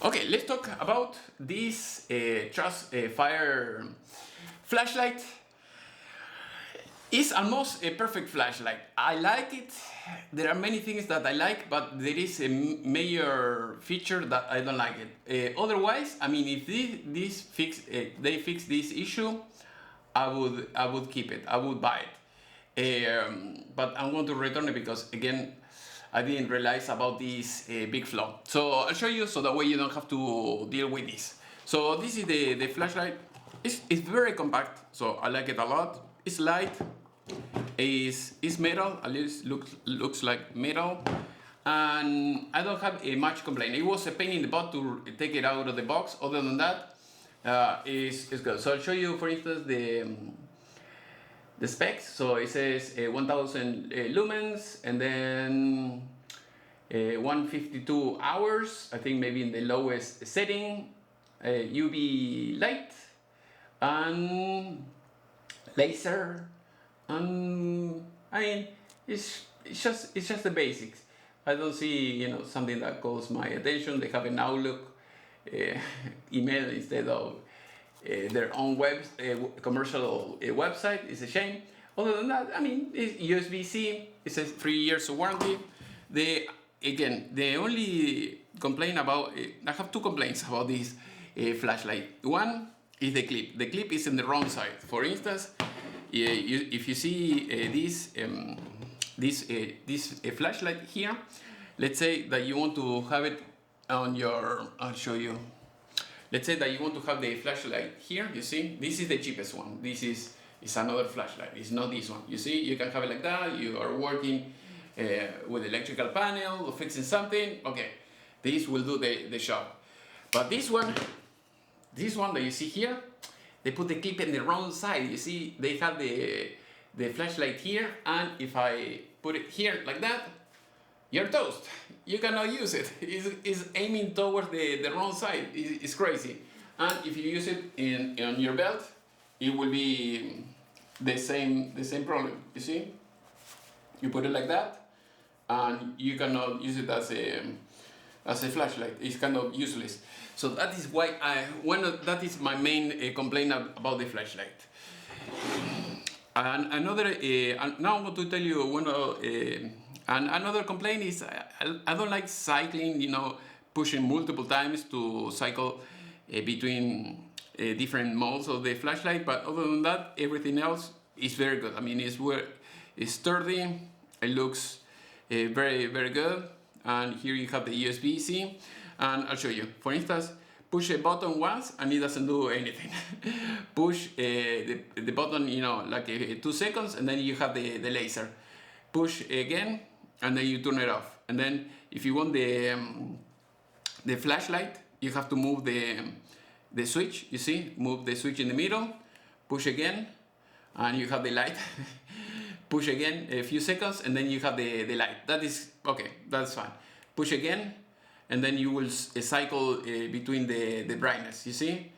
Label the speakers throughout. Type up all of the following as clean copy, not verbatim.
Speaker 1: Okay, let's talk about this TrustFire flashlight. It's almost a perfect flashlight. I like it. There are many things that I like, but there is a major feature that I don't like it. Otherwise, I mean, if they fix this issue, I would keep it. I would buy it. But I'm going to return it because again, I didn't realize about this big flaw. So I'll show you so that way you don't have to deal with this. So this is the flashlight. It's very compact, so I like it a lot. It's light. It's metal, at least looks like metal. And I don't have much complaint. It was a pain in the butt to take it out of the box. Other than that, it's good. So I'll show you, for instance, the specs. So it says 1000 lumens and then 152 hours, I think maybe in the lowest setting, UV light and laser, and I mean it's just the basics. I don't see something that calls my attention. They have an Outlook email instead of their own commercial website. It's a shame. Other than that, I mean, it's USB-C. It says 3 years of warranty. The only complaint about I have two complaints about this flashlight. One is the clip. The clip is in the wrong side. For instance, if you see this flashlight here, let's say that you want to have it on your. I'll show you. Let's say that you want to have the flashlight here. You see, this is the cheapest one. This is another flashlight. It's not this one. You see, you can have it like that. You are working with electrical panel or fixing something. Okay, this will do the job. But this one that you see here, they put the clip in the wrong side. You see, they have the flashlight here, and if I put it here like that, you're toast. You cannot use it. It's aiming towards the wrong side. It's crazy. And if you use it on your belt, it will be the same problem. You see, you put it like that, and you cannot use it as a flashlight. It's kind of useless. So that is why that is my main complaint about the flashlight. And another, now I'm going to tell you another complaint is I don't like cycling, pushing multiple times to cycle between different modes of the flashlight. But other than that, everything else is very good. I mean, it's sturdy. It looks very, very good. And here you have the USB-C. And I'll show you. For instance, push a button once and it doesn't do anything. Push the button, like 2 seconds, and then you have the laser. Push again, and then you turn it off. And then if you want the flashlight, you have to move the switch. You see, move the switch in the middle, push again, and you have the light. Push again a few seconds, and then you have the light. That is okay, that's fine. Push again, and then you will cycle between the brightness. You see,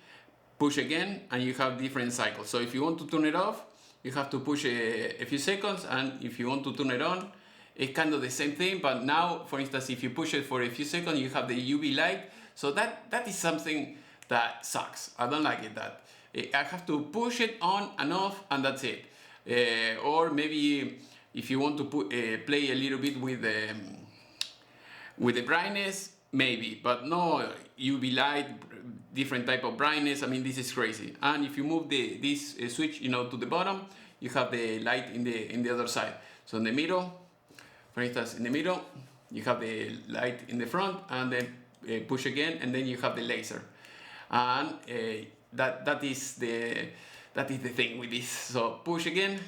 Speaker 1: push again, and you have different cycles. So if you want to turn it off, you have to push a few seconds, and if you want to turn it on, it's kind of the same thing. But now, for instance, if you push it for a few seconds, you have the UV light. So that is something that sucks. I don't like it. That I have to push it on and off, and that's it. Or maybe if you want to play a little bit with the brightness, maybe, but no UV light, different type of brightness. I mean, this is crazy. And if you move this switch, to the bottom, you have the light in the other side. So in the middle, for instance, in the middle, you have the light in the front, and then push again, and then you have the laser. And that is the thing with this. So push again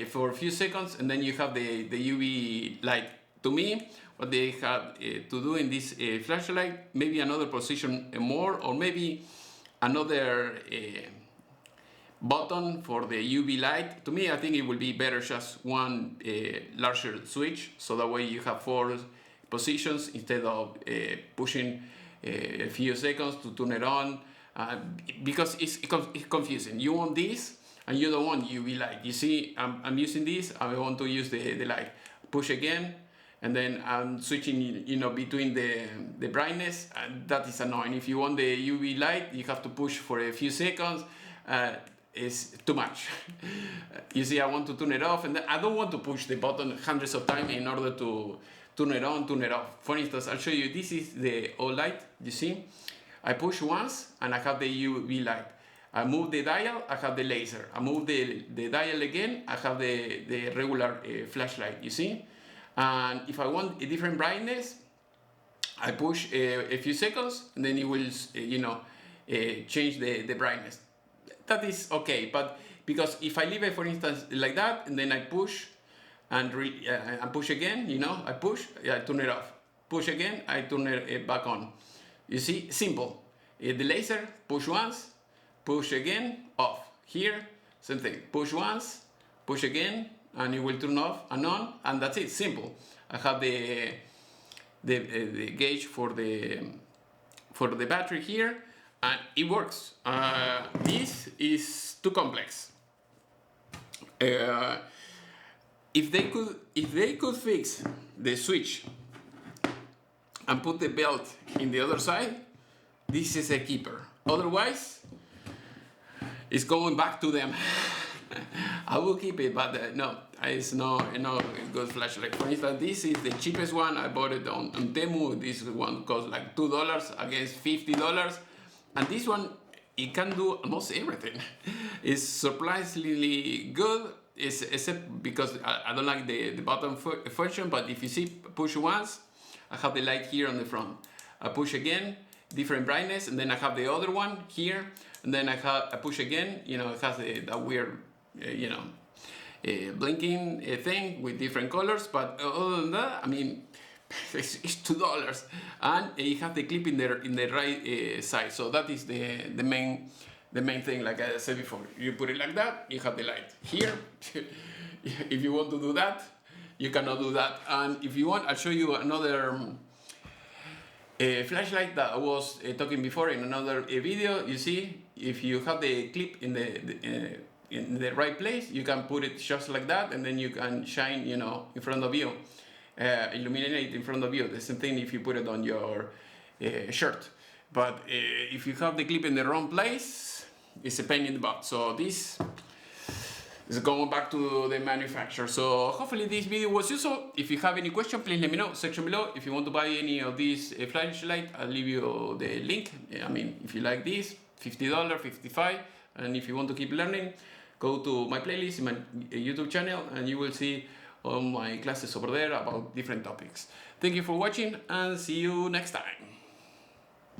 Speaker 1: for a few seconds, and then you have the UV light. To me, what they have to do in this flashlight, maybe another position more, or maybe another button for the UV light. To me, I think it will be better just one larger switch, so that way you have 4 positions instead of pushing a few seconds to turn it on, because it's confusing. You want this and you don't want UV light. You see, I'm using this, I want to use the light. Push again, and then I'm switching, you know, between the brightness, and that is annoying. If you want the UV light, you have to push for a few seconds. It's too much. You see, I want to turn it off, and I don't want to push the button hundreds of times in order to turn it on, turn it off. For instance, I'll show you, this is the O light, you see? I push once, and I have the UV light. I move the dial, I have the laser. I move the dial again, I have the regular flashlight, you see? And if I want a different brightness, I push a few seconds, and then it will, you know, change the brightness. That is okay, but because if I leave it, for instance, like that, and then I push, and push again, you know, I push, I turn it off. Push again, I turn it back on. You see, simple. The laser, push once, push again, off. Here, same thing. Push once, push again, and it will turn off and on, and that's it. Simple. I have the gauge for the battery here, and it works. This is too complex. If they could fix the switch and put the belt in the other side, this is a keeper. Otherwise, it's going back to them. I will keep it, but no, it's no good flashlight. For instance, this is the cheapest one. I bought it on Temu. This one costs like $2 against $50, and this one, it can do almost everything. It's surprisingly good, except because I don't like the button function. But if you see, push once, I have the light here on the front. I push again, different brightness, and then I have the other one here, and then I push again. You know, it has that weird, you know, blinking thing with different colors. But other than that, I mean, it's $2, and it has the clip in the right side. So that is the main thing. Like I said before, you put it like that, you have the light here. If you want to do that, you cannot do that. And if you want, I'll show you another flashlight that I was talking before in another video. You see, if you have the clip in the right place, you can put it just like that, and then you can shine, you know, in front of you, illuminate it in front of you. The same thing if you put it on your shirt. But if you have the clip in the wrong place, it's a pain in the butt. So this is going back to the manufacturer. So hopefully this video was useful. If you have any question, please let me know, section below. If you want to buy any of these flashlight, I'll leave you the link. I mean, if you like this, $50, $55, and if you want to keep learning, go to my playlist in my YouTube channel, and you will see all my classes over there about different topics. Thank you for watching, and see you next time.